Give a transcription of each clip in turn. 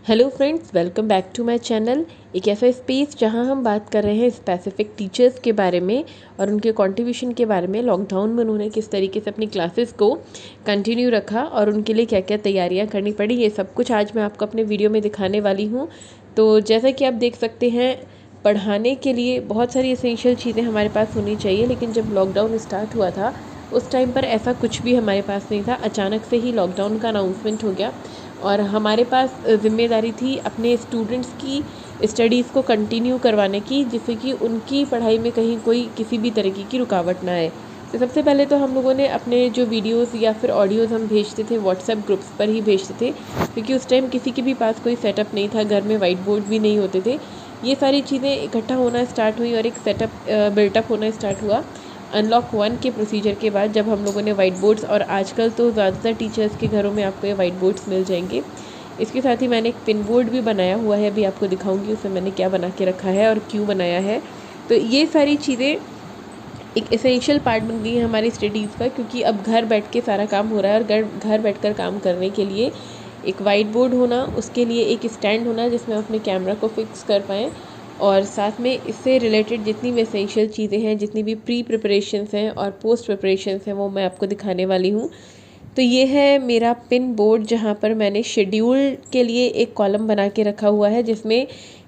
Hello friends, welcome back to my channel. एक ऐसा space जहां हम बात कर रहे हैं स्पेसिफिक टीचर्स के बारे में और उनके कंट्रीब्यूशन के बारे में। लॉकडाउन में उन्होंने किस तरीके से अपनी क्लासेस को कंटिन्यू रखा और उनके लिए क्या क्या तैयारियां करनी पड़ी, ये सब कुछ आज मैं आपको अपने वीडियो में दिखाने वाली हूं। तो जैसा कि आप देख सकते हैं, पढ़ाने के लिए बहुत सारी एसेंशियल चीज़ें हमारे पास होनी चाहिए, लेकिन जब लॉकडाउन स्टार्ट हुआ था उस टाइम पर ऐसा कुछ भी हमारे पास नहीं था। अचानक से ही लॉकडाउन का अनाउंसमेंट हो गया और हमारे पास ज़िम्मेदारी थी अपने स्टूडेंट्स की स्टडीज़ को कंटिन्यू करवाने की, जिससे कि उनकी पढ़ाई में कहीं कोई किसी भी तरीके की रुकावट ना आए। तो सबसे पहले तो हम लोगों ने अपने जो वीडियोस या फिर ऑडियोज़ हम भेजते थे व्हाट्सएप ग्रुप्स पर ही भेजते थे, क्योंकि उस टाइम किसी के भी पास कोई सेटअप नहीं था, घर में वाइट बोर्ड भी नहीं होते थे। ये सारी चीज़ें इकट्ठा होना स्टार्ट हुई और एक सेटअप बिल्टअप होना स्टार्ट हुआ अनलॉक 1 के प्रोसीजर के बाद, जब हम लोगों ने वाइट बोर्ड्स, और आजकल तो ज़्यादातर टीचर्स के घरों में आपको ये वाइट बोर्ड्स मिल जाएंगे। इसके साथ ही मैंने एक पिन बोर्ड भी बनाया हुआ है, अभी आपको दिखाऊंगी उसमें मैंने क्या बना के रखा है और क्यों बनाया है। तो ये सारी चीज़ें एक एसेंशियल पार्ट बन गई है हमारी स्टडीज़ का, क्योंकि अब घर बैठ के सारा काम हो रहा है और घर बैठ कर काम करने के लिए एक वाइट बोर्ड होना, उसके लिए एक स्टैंड होना जिसमें हम अपने कैमरा को फिक्स कर पाएँ, और साथ में इससे रिलेटेड जितनी भी एसेंशियल चीज़ें हैं, जितनी भी प्री प्रिपरेशंस हैं और पोस्ट प्रिपरेशंस हैं, वो मैं आपको दिखाने वाली हूँ। तो ये है मेरा पिन बोर्ड, जहाँ पर मैंने शेड्यूल के लिए एक कॉलम बना के रखा हुआ है जिसमें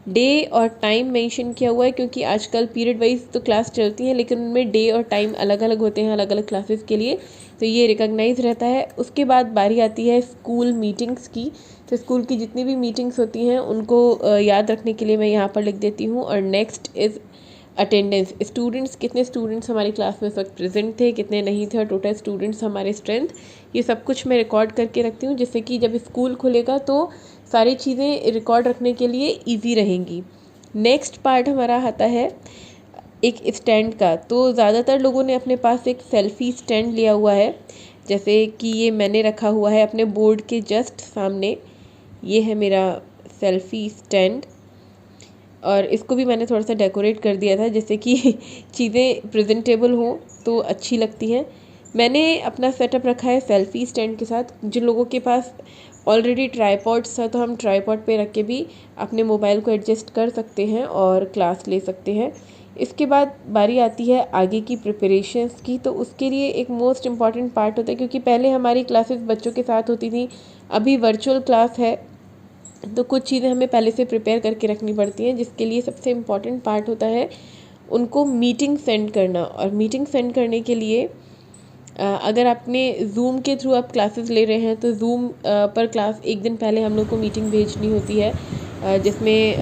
डे और टाइम मेंशन किया हुआ है, क्योंकि आजकल पीरियड वाइज तो क्लास चलती हैं लेकिन उनमें डे और टाइम अलग अलग होते हैं अलग अलग क्लासेस के लिए, तो ये रिकॉग्नाइज रहता है। उसके बाद बारी आती है स्कूल मीटिंग्स की। तो स्कूल की जितनी भी मीटिंग्स होती हैं उनको याद रखने के लिए मैं यहाँ पर लिख देती हूँ। और नेक्स्ट इज़ अटेंडेंस, स्टूडेंट्स, कितने स्टूडेंट्स हमारी क्लास में इस वक्त प्रेजेंट थे, कितने नहीं थे, और टोटल स्टूडेंट्स हमारे स्ट्रेंथ, ये सब कुछ मैं रिकॉर्ड करके रखती हूँ, जिससे कि जब स्कूल खुलेगा तो सारी चीज़ें रिकॉर्ड रखने के लिए ईजी रहेंगी। नेक्स्ट पार्ट हमारा आता है एक स्टैंड का। तो ज़्यादातर लोगों ने अपने पास एक सेल्फ़ी स्टैंड लिया हुआ है, जैसे कि ये मैंने रखा हुआ है अपने बोर्ड के जस्ट सामने। ये है मेरा सेल्फ़ी स्टैंड, और इसको भी मैंने थोड़ा सा डेकोरेट कर दिया था जिससे कि चीज़ें प्रेजेंटेबल हों तो अच्छी लगती हैं। मैंने अपना सेटअप रखा है सेल्फ़ी स्टैंड के साथ। जिन लोगों के पास ऑलरेडी ट्राईपॉड्स था तो हम ट्राईपॉड पे रख के भी अपने मोबाइल को एडजस्ट कर सकते हैं और क्लास ले सकते हैं। इसके बाद बारी आती है आगे की प्रिपरेशंस की। तो उसके लिए एक मोस्ट इम्पॉर्टेंट पार्ट होता है, क्योंकि पहले हमारी क्लासेस बच्चों के साथ होती थी, अभी वर्चुअल क्लास है, तो कुछ चीज़ें हमें पहले से प्रिपेयर करके रखनी पड़ती हैं, जिसके लिए सबसे इम्पॉर्टेंट पार्ट होता है उनको मीटिंग सेंड करना। और मीटिंग सेंड करने के लिए अगर आपने ज़ूम के थ्रू आप क्लासेस ले रहे हैं तो ज़ूम पर क्लास एक दिन पहले हम लोग को मीटिंग भेजनी होती है, जिसमें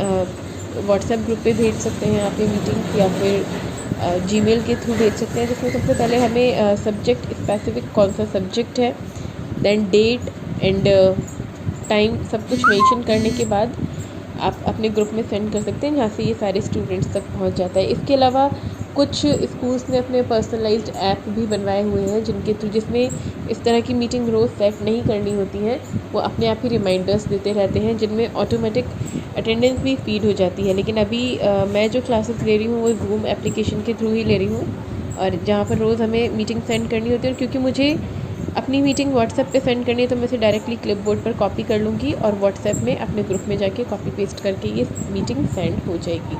व्हाट्सएप ग्रुप पे भेज सकते हैं आप ये मीटिंग, या फिर जीमेल के थ्रू भेज सकते हैं, जिसमें सबसे पहले हमें सब्जेक्ट स्पेसिफिक कौन सा सब्जेक्ट है, देन डेट एंड टाइम सब कुछ मेंशन करने के बाद आप अपने ग्रुप में सेंड कर सकते हैं, जहाँ से ये सारे स्टूडेंट्स तक पहुँच जाता है। इसके अलावा कुछ स्कूल्स ने अपने पर्सनलाइज्ड ऐप भी बनवाए हुए हैं, जिनके थ्रू, जिसमें इस तरह की मीटिंग रोज़ सेट नहीं करनी होती हैं, वो अपने आप ही रिमाइंडर्स देते रहते हैं, जिनमें ऑटोमेटिक अटेंडेंस भी फीड हो जाती है। लेकिन अभी मैं जो क्लासेस ले रही हूँ वो ज़ूम एप्लीकेशन के थ्रू ही ले रही हूँ, और जहाँ पर रोज़ हमें मीटिंग सेंड करनी होती है। और क्योंकि मुझे अपनी मीटिंग व्हाट्सएप पे सेंड करनी है तो मैं इसे डायरेक्टली क्लिपबोर्ड पर कॉपी कर लूँगी और व्हाट्सएप में अपने ग्रुप में जाके कॉपी पेस्ट करके ये मीटिंग सेंड हो जाएगी।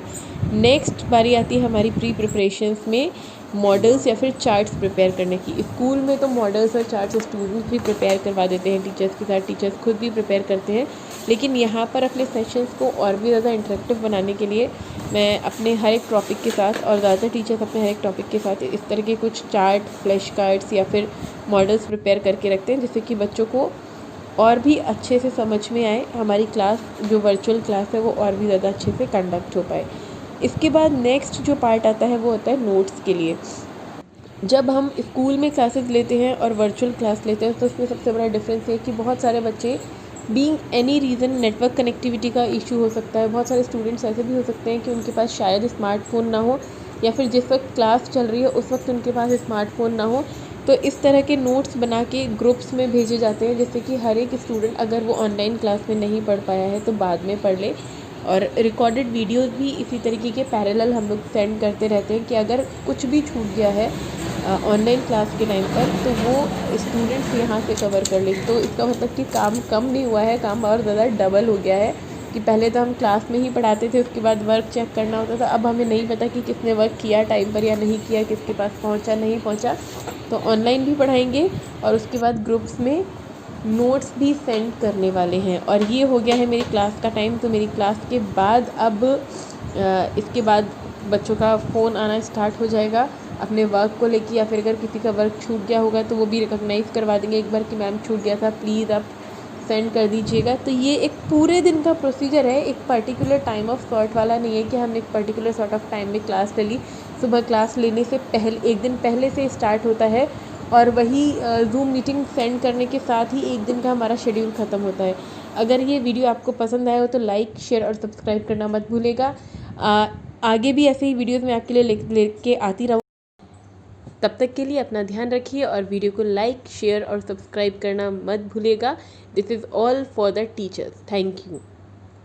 नेक्स्ट बारी आती है हमारी प्री प्रिपरेशंस में मॉडल्स या फिर चार्ट्स प्रिपेयर करने की। स्कूल में तो मॉडल्स और चार्ट्स स्टूडेंट्स भी प्रिपेयर करवा देते हैं टीचर्स के साथ, टीचर्स खुद भी प्रिपेयर करते हैं, लेकिन यहाँ पर अपने सेशंस को और भी ज़्यादा इंटरेक्टिव बनाने के लिए मैं अपने हर एक टॉपिक के साथ, और ज़्यादातर टीचर्स अपने हर एक टॉपिक के साथ इस तरह के कुछ चार्ट, फ्लैश कार्ड्स या फिर मॉडल्स प्रिपेयर करके रखते हैं, जिससे कि बच्चों को और भी अच्छे से समझ में आए, हमारी क्लास जो वर्चुअल क्लास है वो और भी ज़्यादा अच्छे से कंडक्ट हो पाए। इसके बाद नेक्स्ट जो पार्ट आता है वो होता है नोट्स के लिए। जब हम स्कूल में क्लासेस लेते हैं और वर्चुअल क्लास लेते हैं तो उसमें सबसे बड़ा डिफरेंस है कि बहुत सारे बच्चे, being any reason, network connectivity का इशू हो सकता है, बहुत सारे स्टूडेंट्स ऐसे भी हो सकते हैं कि उनके पास शायद स्मार्टफ़ोन ना हो, या फिर जिस वक्त क्लास चल रही है उस वक्त उनके पास स्मार्टफ़ोन ना हो। तो इस तरह के नोट्स बना के ग्रुप्स में भेजे जाते हैं, जिससे कि हर एक स्टूडेंट अगर वो ऑनलाइन क्लास में नहीं पढ़ पाया है तो बाद में पढ़ ले। और रिकॉर्डेड वीडियोस भी इसी तरीके के पैरेलल हम लोग सेंड करते रहते हैं, कि अगर कुछ भी छूट गया है ऑनलाइन क्लास के टाइम पर तो वो स्टूडेंट्स यहाँ से कवर कर ले। तो इसका मतलब कि काम कम नहीं हुआ है, काम और ज़्यादा डबल हो गया है। क्योंकि पहले तो हम क्लास में ही पढ़ाते थे, उसके बाद वर्क चेक करना होता था। अब हमें नहीं पता कि किसने वर्क किया टाइम पर या नहीं किया, किसके पास पहुंचा नहीं पहुंचा। तो ऑनलाइन भी पढ़ाएंगे और उसके बाद ग्रुप्स में नोट्स भी सेंड करने वाले हैं। और ये हो गया है मेरी क्लास का टाइम। तो मेरी क्लास के बाद अब इसके बाद बच्चों का फ़ोन आना स्टार्ट हो जाएगा अपने वर्क को लेके, या फिर अगर किसी का वर्क छूट गया होगा तो वो भी रिकॉग्नाइज़ करवा देंगे एक बार कि मैम छूट गया था, प्लीज़ आप सेंड कर दीजिएगा। तो ये एक पूरे दिन का प्रोसीजर है, एक पर्टिकुलर टाइम ऑफ सॉर्ट वाला नहीं है कि हमने एक पर्टिकुलर सॉर्ट ऑफ टाइम में क्लास ले ली। सुबह क्लास लेने से पहले एक दिन पहले से स्टार्ट होता है और वही ज़ूम मीटिंग सेंड करने के साथ ही एक दिन का हमारा शेड्यूल ख़त्म होता है। अगर ये वीडियो आपको पसंद आया हो तो लाइक, शेयर और सब्सक्राइब करना मत भूलिएगा। आगे भी ऐसे ही वीडियोज़ मैं आपके लिए लेके आती रहूँ। तब तक के लिए अपना ध्यान रखिए और वीडियो को लाइक, शेयर और सब्सक्राइब करना मत भूलिएगा। This is all for the teachers. Thank you.